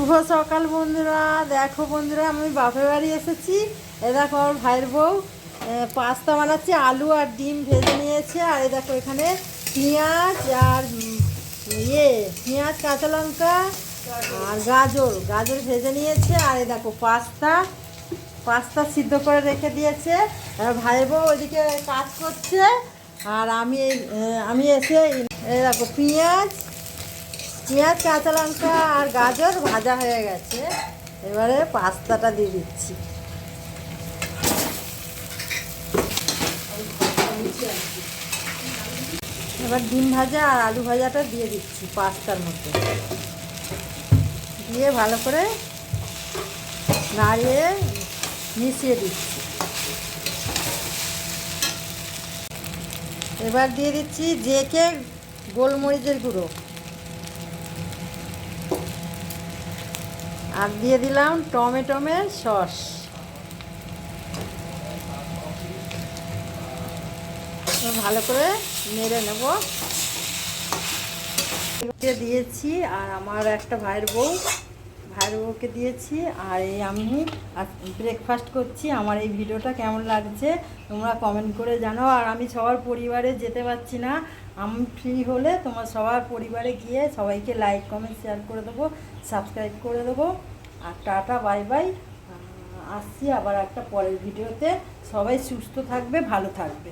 শুভ সকাল বন্ধুরা। দেখো বন্ধুরা, আমি বাপের বাড়ি এসেছি। এ দেখো আমার ভাইয়ের বউ পাস্তা বানাচ্ছে, আলু আর ডিম ভেজে নিয়েছে। আর এই দেখো এখানে পেঁয়াজ আর পেঁয়াজ, কাঁচা লঙ্কা আর গাজর গাজর ভেজে নিয়েছে। আর এই দেখো পাস্তা সিদ্ধ করে রেখে দিয়েছে। আর ভাইয়ের বউ ওইদিকে কাজ করছে। আর আমি এসে এই দেখো পেঁয়াজ, কাঁচা লঙ্কা আর গাজর ভাজা হয়ে গেছে। এবারে পাস্তাটা দিয়ে দিচ্ছি। এবার ডিম ভাজা আর আলু ভাজাটা দিয়ে দিচ্ছি পাস্তার মধ্যে, দিয়ে ভালো করে নাড়িয়ে মিশিয়ে দিচ্ছি। এবার দিয়ে দিচ্ছি জেকে গোলমরিচের গুঁড়ো, আর দিয়ে দিলাম টমেটোমের সস। ভালো করে নেড়ে নেব। দিয়েছি আর আমার একটা ভাইয়ের বউকে দিয়েছি। আর এই আমি ব্রেকফাস্ট করছি। আমার এই ভিডিওটা কেমন লাগছে তোমরা কমেন্ট করে জানাও। আর আমি সবার পরিবারে যেতে পারছি না, আমি ফ্রি হলে তোমার সবার পরিবারে গিয়ে সবাইকে লাইক কমেন্ট শেয়ার করে দেবো, সাবস্ক্রাইব করে দেবো। আর টাটা বাই বাই। আসছি আবার একটা পরের ভিডিওতে। সবাই সুস্থ থাকবে, ভালো থাকবে।